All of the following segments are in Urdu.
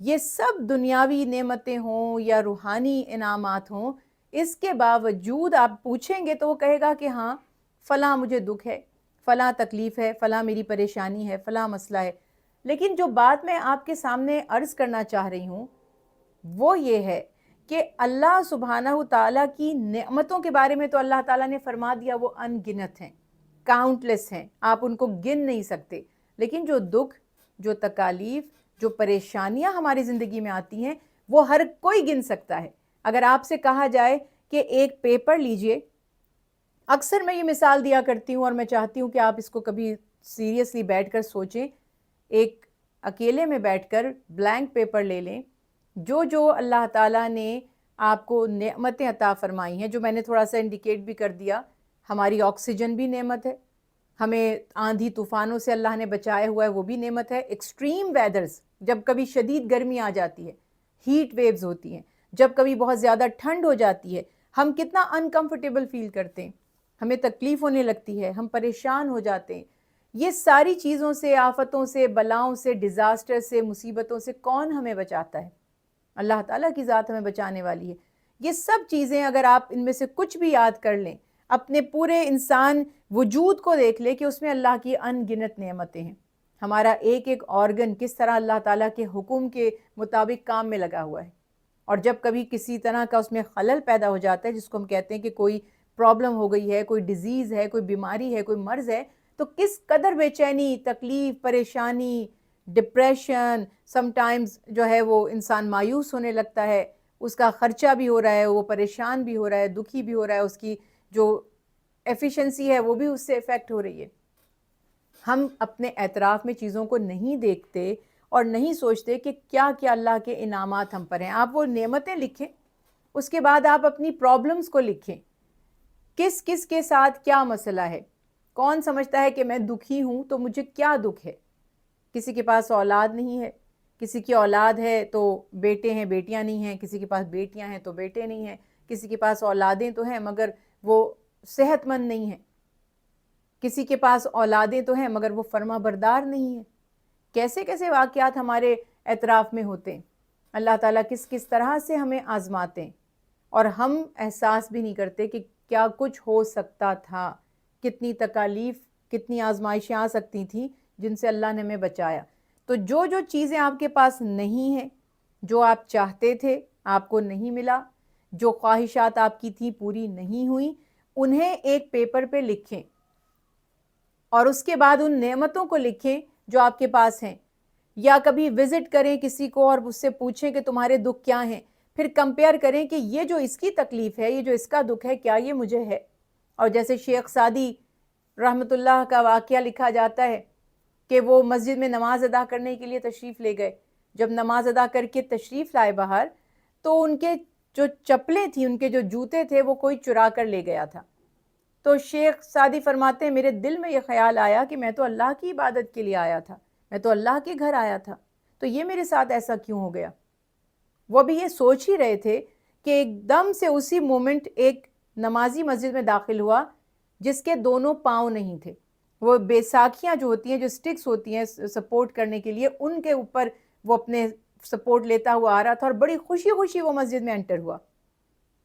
یہ سب دنیاوی نعمتیں ہوں یا روحانی انعامات ہوں، اس کے باوجود آپ پوچھیں گے تو وہ کہے گا کہ ہاں فلاں مجھے دکھ ہے، فلاں تکلیف ہے، فلاں میری پریشانی ہے، فلاں مسئلہ ہے۔ لیکن جو بات میں آپ کے سامنے عرض کرنا چاہ رہی ہوں وہ یہ ہے کہ اللہ سبحانہ تعالیٰ کی نعمتوں کے بارے میں تو اللہ تعالیٰ نے فرما دیا وہ ان گنت ہیں، کاؤنٹلیس ہیں، آپ ان کو گن نہیں سکتے۔ لیکن جو دکھ، جو تکالیف، جو پریشانیاں ہماری زندگی میں آتی ہیں وہ ہر کوئی گن سکتا ہے۔ اگر آپ سے کہا جائے کہ ایک پیپر لیجئے، اکثر میں یہ مثال دیا کرتی ہوں اور میں چاہتی ہوں کہ آپ اس کو کبھی سیریسلی بیٹھ کر سوچیں، ایک اکیلے میں بیٹھ کر بلینک پیپر لے لیں، جو اللہ تعالیٰ نے آپ کو نعمتیں عطا فرمائی ہیں، جو میں نے تھوڑا سا انڈیکیٹ بھی کر دیا، ہماری آکسیجن بھی نعمت ہے، ہمیں آندھی طوفانوں سے اللہ نے بچایا ہوا ہے وہ بھی نعمت ہے، ایکسٹریم ویدرز، جب کبھی شدید گرمی آ جاتی ہے، ہیٹ ویوز ہوتی ہیں، جب کبھی بہت زیادہ ٹھنڈ ہو جاتی ہے، ہم کتنا انکمفرٹیبل فیل کرتے ہیں، ہمیں تکلیف ہونے لگتی ہے، ہم پریشان ہو جاتے ہیں۔ یہ ساری چیزوں سے، آفتوں سے، بلاؤں سے، ڈیزاسٹر سے، مصیبتوں سے کون ہمیں بچاتا ہے؟ اللہ تعالیٰ کی ذات ہمیں بچانے والی ہے۔ یہ سب چیزیں اگر آپ ان میں سے کچھ بھی یاد کر لیں، اپنے پورے انسان وجود کو دیکھ لیں کہ اس میں اللہ کی ان گنت نعمتیں ہیں۔ ہمارا ایک ایک آرگن کس طرح اللہ تعالیٰ کے حکم کے مطابق کام میں لگا ہوا ہے، اور جب کبھی کسی طرح کا اس میں خلل پیدا ہو جاتا ہے، جس کو ہم کہتے ہیں کہ کوئی پرابلم ہو گئی ہے، کوئی ڈیزیز ہے، کوئی بیماری ہے، کوئی مرض ہے، تو کس قدر بے چینی، تکلیف، پریشانی، ڈپریشن، سم ٹائمز جو ہے وہ انسان مایوس ہونے لگتا ہے، اس کا خرچہ بھی ہو رہا ہے، وہ پریشان بھی ہو رہا ہے، دکھی بھی ہو رہا ہے، اس کی جو ایفیشنسی ہے وہ بھی اس سے افیکٹ ہو رہی ہے۔ ہم اپنے اعتراف میں چیزوں کو نہیں دیکھتے اور نہیں سوچتے کہ کیا کیا اللہ کے انعامات ہم پر ہیں۔ آپ وہ نعمتیں لکھیں، اس کے بعد آپ اپنی پرابلمز کو لکھیں، کس کس کے ساتھ کیا مسئلہ ہے، کون سمجھتا ہے کہ میں دکھی ہوں تو مجھے کیا دکھ ہے۔ کسی کے پاس اولاد نہیں ہے، کسی کی اولاد ہے تو بیٹے ہیں بیٹیاں نہیں ہیں، کسی کے پاس بیٹیاں ہیں تو بیٹے نہیں ہیں، کسی کے پاس اولادیں تو ہیں مگر وہ صحت مند نہیں ہیں، کسی کے پاس اولادیں تو ہیں مگر وہ فرما بردار نہیں ہیں۔ کیسے کیسے واقعات ہمارے اعتراف میں ہوتے ہیں، اللہ تعالیٰ کس کس طرح سے ہمیں آزماتے ہیں، اور ہم احساس بھی نہیں کرتے کہ کیا کچھ ہو سکتا تھا، کتنی تکالیف، کتنی آزمائشیں آ سکتی تھیں جن سے اللہ نے ہمیں بچایا۔ تو جو چیزیں آپ کے پاس نہیں ہیں، جو آپ چاہتے تھے آپ کو نہیں ملا، جو خواہشات آپ کی تھیں پوری نہیں ہوئیں، انہیں ایک پیپر پہ لکھیں، اور اس کے بعد ان نعمتوں کو لکھیں جو آپ کے پاس ہیں، یا کبھی وزٹ کریں کسی کو اور اس سے پوچھیں کہ تمہارے دکھ کیا ہیں، پھر کمپیئر کریں کہ یہ جو اس کی تکلیف ہے، یہ جو اس کا دکھ ہے، کیا یہ مجھے ہے۔ اور جیسے شیخ سعدی رحمۃ اللہ کا واقعہ لکھا جاتا ہے کہ وہ مسجد میں نماز ادا کرنے کے لیے تشریف لے گئے، جب نماز ادا کر کے تشریف لائے باہر، تو ان کے جو چپلیں تھیں، ان کے جو جوتے تھے، وہ کوئی چرا کر لے گیا تھا۔ تو شیخ سعدی فرماتے ہیں میرے دل میں یہ خیال آیا کہ میں تو اللہ کی عبادت کے لیے آیا تھا، میں تو اللہ کے گھر آیا تھا، تو یہ میرے ساتھ ایسا کیوں ہو گیا۔ وہ بھی یہ سوچ ہی رہے تھے کہ ایک دم سے اسی مومنٹ ایک نمازی مسجد میں داخل ہوا جس کے دونوں پاؤں نہیں تھے، وہ بیساکھیاں جو ہوتی ہیں، جو سٹکس ہوتی ہیں سپورٹ کرنے کے لیے، ان کے اوپر وہ اپنے سپورٹ لیتا ہوا آ رہا تھا، اور بڑی خوشی خوشی وہ مسجد میں انٹر ہوا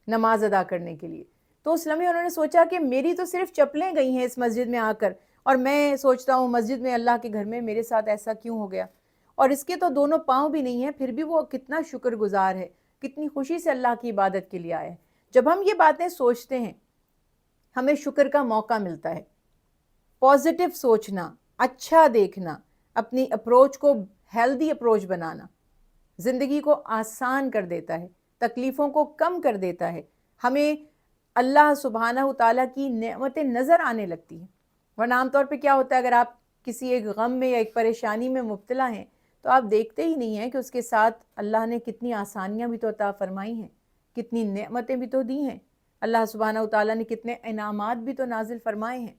نماز ادا کرنے کے لیے۔ تو اس لمحے انہوں نے سوچا کہ میری تو صرف چپلیں گئی ہیں اس مسجد میں آ کر، اور میں سوچتا ہوں مسجد میں اللہ کے گھر میں میرے ساتھ ایسا کیوں ہو گیا، اور اس کے تو دونوں پاؤں بھی نہیں ہیں، پھر بھی وہ کتنا شکر گزار ہے، کتنی خوشی سے اللہ کی عبادت کے لیے آیا ہے۔ جب ہم یہ باتیں سوچتے ہیں ہمیں شکر کا موقع ملتا ہے۔ پازیٹیو سوچنا، اچھا دیکھنا، اپنی اپروچ کو ہیلدی اپروچ بنانا زندگی کو آسان کر دیتا ہے، تکلیفوں کو کم کر دیتا ہے، ہمیں اللہ سبحانہ تعالیٰ کی نعمتیں نظر آنے لگتی ہیں۔ ورنہ عام طور پہ کیا ہوتا ہے، اگر آپ کسی ایک غم میں یا ایک پریشانی میں مبتلا ہیں تو آپ دیکھتے ہی نہیں ہیں کہ اس کے ساتھ اللہ نے کتنی آسانیاں بھی تو عطا فرمائی ہیں، کتنی نعمتیں بھی تو دی ہیں، اللہ سبحانہ تعالیٰ نے کتنے انعامات بھی تو نازل فرمائے ہیں۔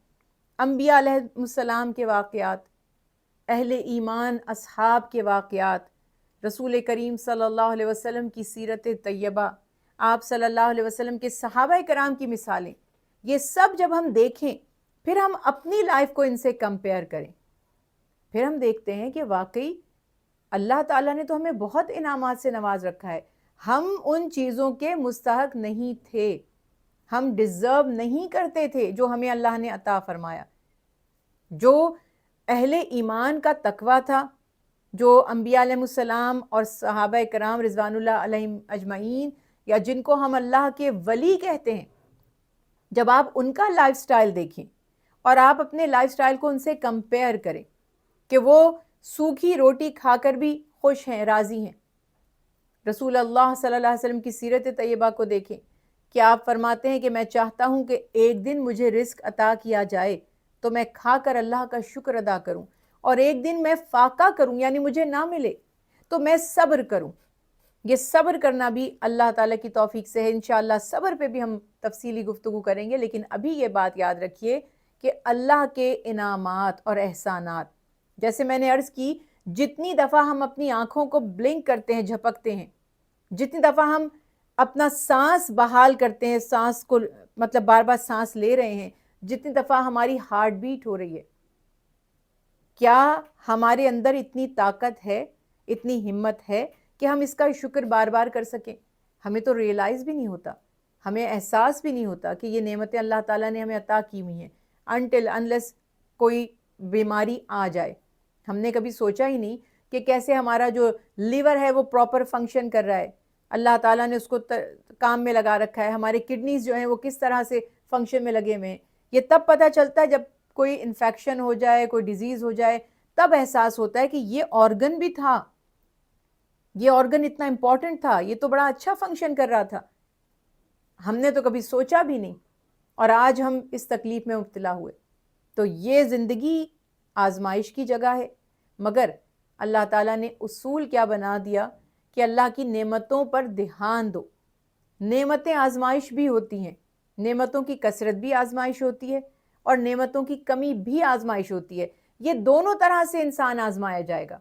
انبیاء علیہ السلام کے واقعات، اہل ایمان اصحاب کے واقعات، رسول کریم صلی اللہ علیہ وسلم کی سیرت طیبہ، آپ صلی اللہ علیہ وسلم کے صحابہ کرام کی مثالیں، یہ سب جب ہم دیکھیں پھر ہم اپنی لائف کو ان سے کمپیئر کریں، پھر ہم دیکھتے ہیں کہ واقعی اللہ تعالیٰ نے تو ہمیں بہت انعامات سے نواز رکھا ہے، ہم ان چیزوں کے مستحق نہیں تھے، ہم ڈیزرو نہیں کرتے تھے جو ہمیں اللہ نے عطا فرمایا۔ جو اہل ایمان کا تقویٰ تھا، جو انبیاء علیہ السلام اور صحابہ کرام رضوان اللہ علیہم اجمعین، یا جن کو ہم اللہ کے ولی کہتے ہیں، جب آپ ان کا لائف سٹائل دیکھیں اور آپ اپنے لائف سٹائل کو ان سے کمپیئر کریں کہ وہ سوکھی روٹی کھا کر بھی خوش ہیں، راضی ہیں۔ رسول اللہ صلی اللہ علیہ وسلم کی سیرت طیبہ کو دیکھیں کہ آپ فرماتے ہیں کہ میں چاہتا ہوں کہ ایک دن مجھے رزق عطا کیا جائے تو میں کھا کر اللہ کا شکر ادا کروں، اور ایک دن میں فاقہ کروں یعنی مجھے نہ ملے تو میں صبر کروں۔ یہ صبر کرنا بھی اللہ تعالیٰ کی توفیق سے ہے۔ انشاءاللہ صبر پہ بھی ہم تفصیلی گفتگو کریں گے، لیکن ابھی یہ بات یاد رکھیے کہ اللہ کے انعامات اور احسانات، جیسے میں نے عرض کی، جتنی دفعہ ہم اپنی آنکھوں کو بلنک کرتے ہیں، جھپکتے ہیں، جتنی دفعہ ہم اپنا سانس بحال کرتے ہیں، سانس کو مطلب بار بار سانس لے رہے ہیں، جتنی دفعہ ہماری ہارٹ بیٹ ہو رہی ہے، کیا ہمارے اندر اتنی طاقت ہے، اتنی ہمت ہے کہ ہم اس کا شکر بار بار کر سکیں؟ ہمیں تو ریئلائز بھی نہیں ہوتا، ہمیں احساس بھی نہیں ہوتا کہ یہ نعمتیں اللہ تعالیٰ نے ہمیں عطا کی ہوئی ہیں، انٹل انلیس کوئی بیماری آ جائے۔ ہم نے کبھی سوچا ہی نہیں کہ کیسے ہمارا جو لیور ہے وہ پراپر فنکشن کر رہا ہے، اللہ تعالیٰ نے اس کو کام میں لگا رکھا ہے، ہمارے کڈنیز جو ہیں وہ کس طرح سے فنکشن میں لگے ہوئے ہیں۔ یہ تب پتہ چلتا ہے جب کوئی انفیکشن ہو جائے، کوئی ڈیزیز ہو جائے، تب احساس ہوتا ہے کہ یہ آرگن بھی تھا، یہ آرگن اتنا امپورٹنٹ تھا، یہ تو بڑا اچھا فنکشن کر رہا تھا، ہم نے تو کبھی سوچا بھی نہیں، اور آج ہم اس تکلیف میں مبتلا ہوئے۔ تو یہ زندگی آزمائش کی جگہ ہے، مگر اللہ تعالیٰ نے اصول کیا بنا دیا کہ اللہ کی نعمتوں پر دھیان دو۔ نعمتیں آزمائش بھی ہوتی ہیں، نعمتوں کی کثرت بھی آزمائش ہوتی ہے، اور نعمتوں کی کمی بھی آزمائش ہوتی ہے۔ یہ دونوں طرح سے انسان آزمایا جائے گا۔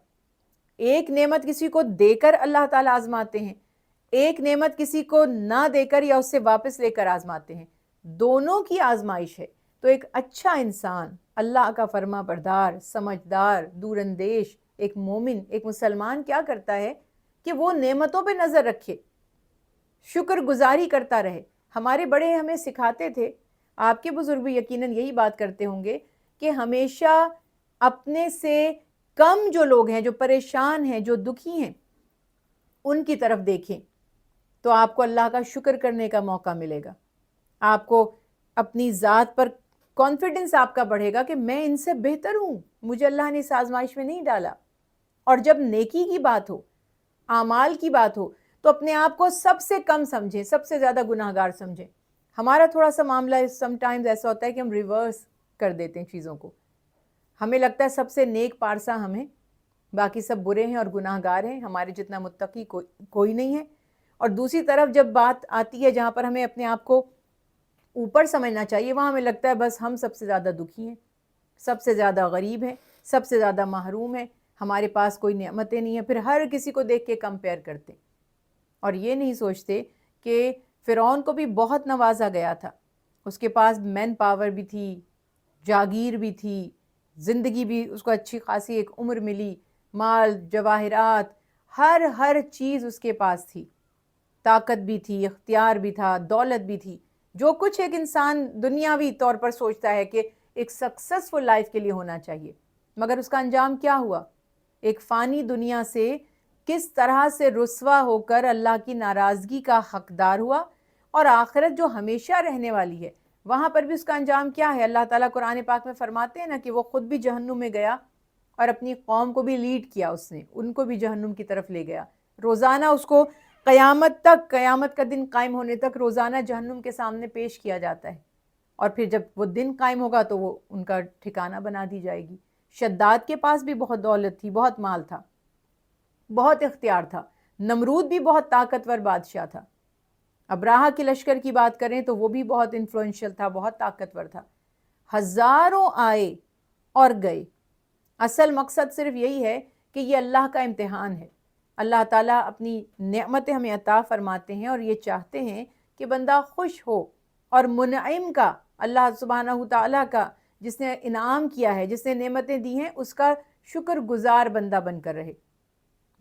ایک نعمت کسی کو دے کر اللہ تعالیٰ آزماتے ہیں، ایک نعمت کسی کو نہ دے کر یا اس سے واپس لے کر آزماتے ہیں، دونوں کی آزمائش ہے۔ تو ایک اچھا انسان، اللہ کا فرما بردار، سمجھدار، دور اندیش، ایک مومن، ایک مسلمان کیا کرتا ہے کہ وہ نعمتوں پہ نظر رکھے، شکر گزاری کرتا رہے۔ ہمارے بڑے ہمیں سکھاتے تھے، آپ کے بزرگ بھی یقیناً یہی بات کرتے ہوں گے، کہ ہمیشہ اپنے سے کم جو لوگ ہیں، جو پریشان ہیں، جو دکھی ہیں، ان کی طرف دیکھیں تو آپ کو اللہ کا شکر کرنے کا موقع ملے گا، آپ کو اپنی ذات پر کانفیڈنس آپ کا بڑھے گا کہ میں ان سے بہتر ہوں، مجھے اللہ نے اس آزمائش میں نہیں ڈالا۔ اور جب نیکی کی بات ہو، اعمال کی بات ہو، تو اپنے آپ کو سب سے کم سمجھیں، سب سے زیادہ گناہ گار سمجھیں۔ ہمارا تھوڑا سا معاملہ سم ٹائمز ایسا ہوتا ہے کہ ہم ریورس کر دیتے ہیں چیزوں کو، ہمیں لگتا ہے سب سے نیک پارسا ہم ہیں، باقی سب برے ہیں اور گناہ گار ہیں، ہمارے جتنا متقی کوئی نہیں ہے۔ اور دوسری طرف جب بات آتی ہے جہاں پر ہمیں اپنے آپ کو اوپر سمجھنا چاہیے، وہاں ہمیں لگتا ہے بس ہم سب سے زیادہ دکھی ہیں، سب سے زیادہ غریب ہیں، سب سے زیادہ محروم ہیں، ہمارے پاس کوئی نعمتیں نہیں ہیں، پھر ہر کسی کو دیکھ کے کمپیئر کرتے، اور یہ نہیں سوچتے کہ فرعون کو بھی بہت نوازا گیا تھا، اس کے پاس مین پاور بھی تھی، جاگیر بھی تھی، زندگی بھی اس کو اچھی خاصی ایک عمر ملی، مال جواہرات، ہر چیز اس کے پاس تھی، طاقت بھی تھی، اختیار بھی تھا، دولت بھی تھی، جو کچھ ایک انسان دنیاوی طور پر سوچتا ہے کہ ایک سکسیسفل لائف کے لیے ہونا چاہیے، مگر اس کا انجام کیا ہوا؟ ایک فانی دنیا سے کس طرح سے رسوا ہو کر اللہ کی ناراضگی کا حقدار ہوا، اور آخرت جو ہمیشہ رہنے والی ہے وہاں پر بھی اس کا انجام کیا ہے؟ اللہ تعالیٰ قرآن پاک میں فرماتے ہیں نا کہ وہ خود بھی جہنم میں گیا اور اپنی قوم کو بھی لیڈ کیا، اس نے ان کو بھی جہنم کی طرف لے گیا، روزانہ اس کو قیامت تک، قیامت کا دن قائم ہونے تک روزانہ جہنم کے سامنے پیش کیا جاتا ہے، اور پھر جب وہ دن قائم ہوگا تو وہ ان کا ٹھکانہ بنا دی جائے گی۔ شداد کے پاس بھی بہت دولت تھی، بہت مال تھا، بہت اختیار تھا، نمرود بھی بہت طاقتور بادشاہ تھا، ابراہہ کے لشکر کی بات کریں تو وہ بھی بہت انفلوئنشل تھا، بہت طاقتور تھا، ہزاروں آئے اور گئے۔ اصل مقصد صرف یہی ہے کہ یہ اللہ کا امتحان ہے، اللہ تعالیٰ اپنی نعمتیں ہمیں عطا فرماتے ہیں اور یہ چاہتے ہیں کہ بندہ خوش ہو، اور منعم کا، اللہ سبحانہ تعالیٰ کا جس نے انعام کیا ہے، جس نے نعمتیں دی ہیں، اس کا شکر گزار بندہ بن کر رہے۔